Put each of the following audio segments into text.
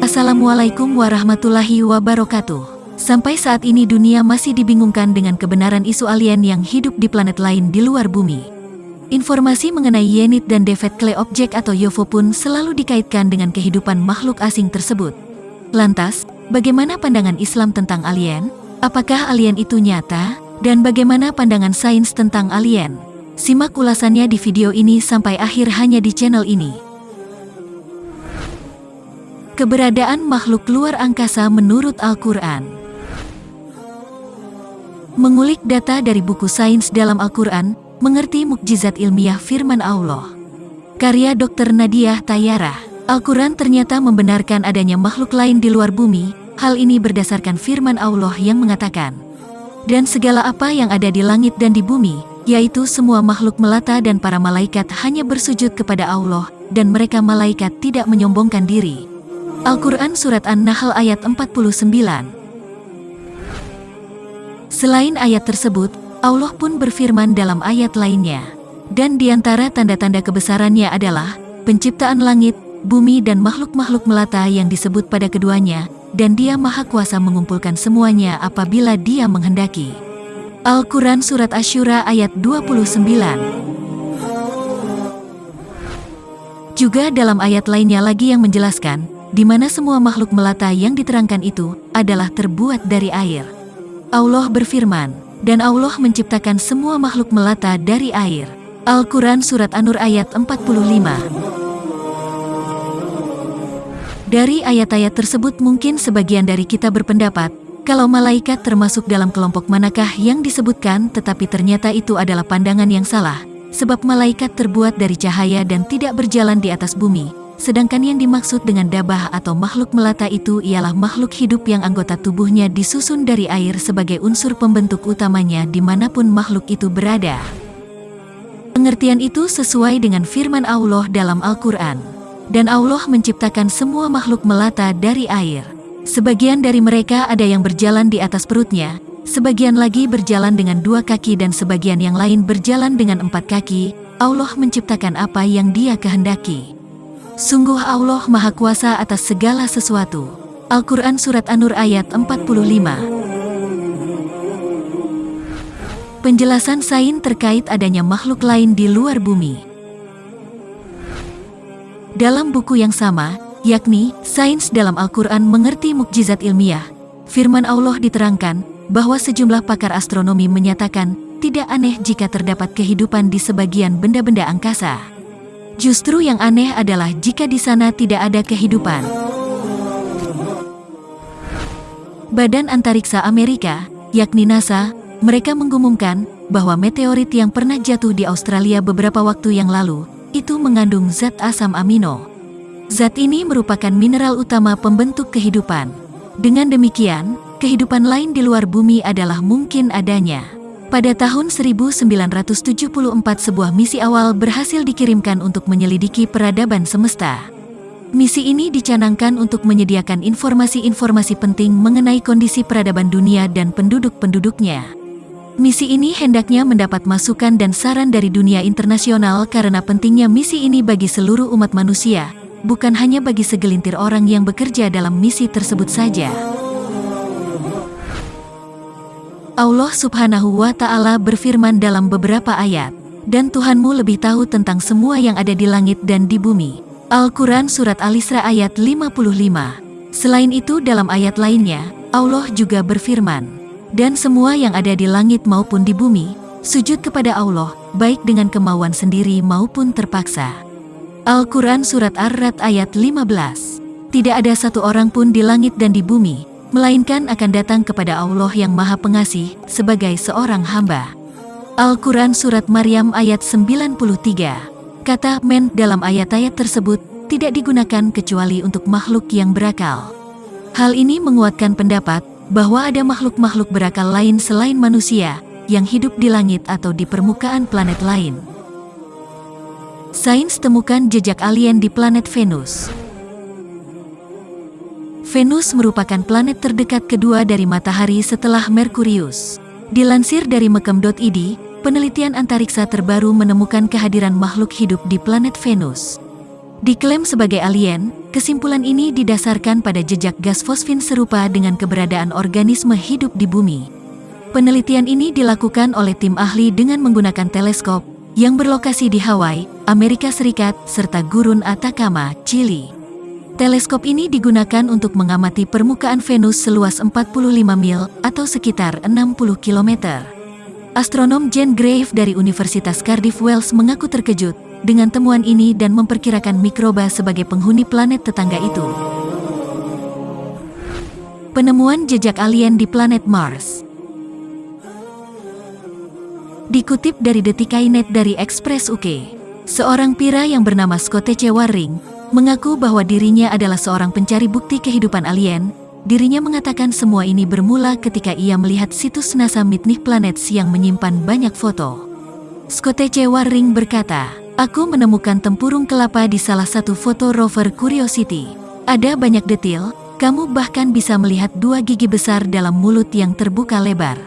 Assalamualaikum warahmatullahi wabarakatuh. Sampai saat ini dunia masih dibingungkan dengan kebenaran isu alien yang hidup di planet lain di luar bumi. Informasi mengenai Yenid dan Devet Clay Object atau UFO pun selalu dikaitkan dengan kehidupan makhluk asing tersebut. Lantas, bagaimana pandangan Islam tentang alien? Apakah alien itu nyata? Dan bagaimana pandangan sains tentang alien? Simak ulasannya di video ini sampai akhir hanya di channel ini. Keberadaan makhluk luar angkasa menurut Al-Quran. Mengulik data dari buku sains dalam Al-Quran, mengerti mukjizat ilmiah firman Allah. Karya Dr. Nadia Tayyarah. Al-Quran ternyata membenarkan adanya makhluk lain di luar bumi. Hal ini berdasarkan firman Allah yang mengatakan, dan segala apa yang ada di langit dan di bumi, yaitu semua makhluk melata dan para malaikat hanya bersujud kepada Allah, dan mereka malaikat tidak menyombongkan diri. Al-Quran Surat An-Nahl ayat 49. Selain ayat tersebut, Allah pun berfirman dalam ayat lainnya, dan di antara tanda-tanda kebesarannya adalah penciptaan langit, bumi dan makhluk-makhluk melata yang disebut pada keduanya, dan Dia Maha Kuasa mengumpulkan semuanya apabila Dia menghendaki. Al-Quran Surat Asy-Syura ayat 29. Juga dalam ayat lainnya lagi yang menjelaskan, di mana semua makhluk melata yang diterangkan itu adalah terbuat dari air. Allah berfirman, dan Allah menciptakan semua makhluk melata dari air. Al-Quran Surat An-Nur ayat 45. Dari ayat-ayat tersebut mungkin sebagian dari kita berpendapat, kalau malaikat termasuk dalam kelompok manakah yang disebutkan, tetapi ternyata itu adalah pandangan yang salah, sebab malaikat terbuat dari cahaya dan tidak berjalan di atas bumi. Sedangkan yang dimaksud dengan dabah atau makhluk melata itu ialah makhluk hidup yang anggota tubuhnya disusun dari air sebagai unsur pembentuk utamanya dimanapun makhluk itu berada. Pengertian itu sesuai dengan firman Allah dalam Al-Quran. Dan Allah menciptakan semua makhluk melata dari air. Sebagian dari mereka ada yang berjalan di atas perutnya, sebagian lagi berjalan dengan 2 kaki dan sebagian yang lain berjalan dengan 4 kaki. Allah menciptakan apa yang Dia kehendaki. Sungguh Allah Maha Kuasa atas segala sesuatu. Al-Quran Surat An-Nur ayat 45. Penjelasan sains terkait adanya makhluk lain di luar bumi. Dalam buku yang sama, yakni Sains dalam Al-Quran Mengerti Mukjizat Ilmiah, firman Allah diterangkan bahwa sejumlah pakar astronomi menyatakan tidak aneh jika terdapat kehidupan di sebagian benda-benda angkasa. Justru yang aneh adalah jika di sana tidak ada kehidupan. Badan Antariksa Amerika, yakni NASA, mereka mengumumkan bahwa meteorit yang pernah jatuh di Australia beberapa waktu yang lalu, itu mengandung zat asam amino. Zat ini merupakan mineral utama pembentuk kehidupan. Dengan demikian, kehidupan lain di luar bumi adalah mungkin adanya. Pada tahun 1974 sebuah misi awal berhasil dikirimkan untuk menyelidiki peradaban semesta. Misi ini dicanangkan untuk menyediakan informasi-informasi penting mengenai kondisi peradaban dunia dan penduduk-penduduknya. Misi ini hendaknya mendapat masukan dan saran dari dunia internasional karena pentingnya misi ini bagi seluruh umat manusia, bukan hanya bagi segelintir orang yang bekerja dalam misi tersebut saja. Allah Subhanahu wa Ta'ala berfirman dalam beberapa ayat, dan Tuhanmu lebih tahu tentang semua yang ada di langit dan di bumi. Al-Quran Surat Al-Isra ayat 55. Selain itu dalam ayat lainnya, Allah juga berfirman, dan semua yang ada di langit maupun di bumi, sujud kepada Allah, baik dengan kemauan sendiri maupun terpaksa. Al-Quran Surat Ar-Ra'd ayat 15. Tidak ada satu orang pun di langit dan di bumi, melainkan akan datang kepada Allah yang Maha Pengasih, sebagai seorang hamba. Al-Quran Surat Maryam ayat 93. Kata men dalam ayat-ayat tersebut tidak digunakan kecuali untuk makhluk yang berakal. Hal ini menguatkan pendapat bahwa ada makhluk-makhluk berakal lain selain manusia, yang hidup di langit atau di permukaan planet lain. Sains temukan jejak alien di planet Venus. Venus merupakan planet terdekat kedua dari matahari setelah Merkurius. Dilansir dari Mekem.id, penelitian antariksa terbaru menemukan kehadiran makhluk hidup di planet Venus. Diklaim sebagai alien, kesimpulan ini didasarkan pada jejak gas fosfin serupa dengan keberadaan organisme hidup di bumi. Penelitian ini dilakukan oleh tim ahli dengan menggunakan teleskop yang berlokasi di Hawaii, Amerika Serikat, serta Gurun Atacama, Chili. Teleskop ini digunakan untuk mengamati permukaan Venus seluas 45 mil atau sekitar 60 km. Astronom Jane Grave dari Universitas Cardiff, Wales mengaku terkejut dengan temuan ini dan memperkirakan mikroba sebagai penghuni planet tetangga itu. Penemuan jejak alien di planet Mars. Dikutip dari Detikainet dari Express UK, seorang pria yang bernama Scott T. Waring mengaku bahwa dirinya adalah seorang pencari bukti kehidupan alien. Dirinya mengatakan semua ini bermula ketika ia melihat situs NASA Midnight Planets yang menyimpan banyak foto. Scott T. Waring berkata, "Aku menemukan tempurung kelapa di salah satu foto rover Curiosity. Ada banyak detail, kamu bahkan bisa melihat 2 gigi besar dalam mulut yang terbuka lebar."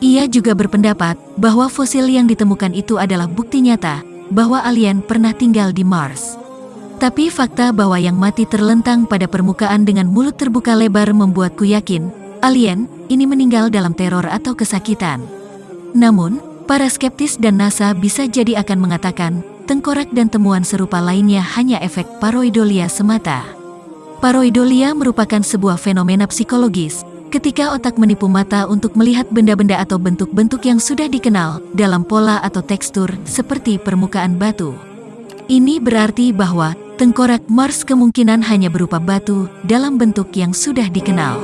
Ia juga berpendapat bahwa fosil yang ditemukan itu adalah bukti nyata bahwa alien pernah tinggal di Mars. Tapi fakta bahwa yang mati terlentang pada permukaan dengan mulut terbuka lebar membuatku yakin, alien ini meninggal dalam teror atau kesakitan. Namun, para skeptis dan NASA bisa jadi akan mengatakan, tengkorak dan temuan serupa lainnya hanya efek pareidolia semata. Pareidolia merupakan sebuah fenomena psikologis, ketika otak menipu mata untuk melihat benda-benda atau bentuk-bentuk yang sudah dikenal dalam pola atau tekstur seperti permukaan batu. Ini berarti bahwa tengkorak Mars kemungkinan hanya berupa batu dalam bentuk yang sudah dikenal.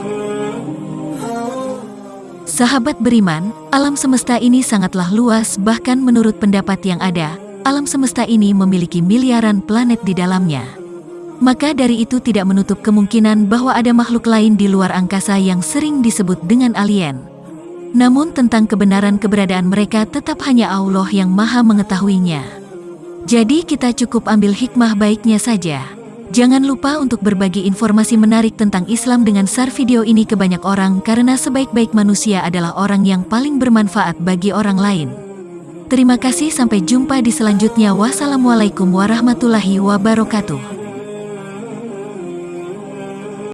Sahabat beriman, alam semesta ini sangatlah luas, bahkan menurut pendapat yang ada, alam semesta ini memiliki miliaran planet di dalamnya. Maka dari itu tidak menutup kemungkinan bahwa ada makhluk lain di luar angkasa yang sering disebut dengan alien. Namun tentang kebenaran keberadaan mereka tetap hanya Allah yang Maha mengetahuinya. Jadi kita cukup ambil hikmah baiknya saja. Jangan lupa untuk berbagi informasi menarik tentang Islam dengan share video ini ke banyak orang, karena sebaik-baik manusia adalah orang yang paling bermanfaat bagi orang lain. Terima kasih, sampai jumpa di selanjutnya. Wassalamualaikum warahmatullahi wabarakatuh.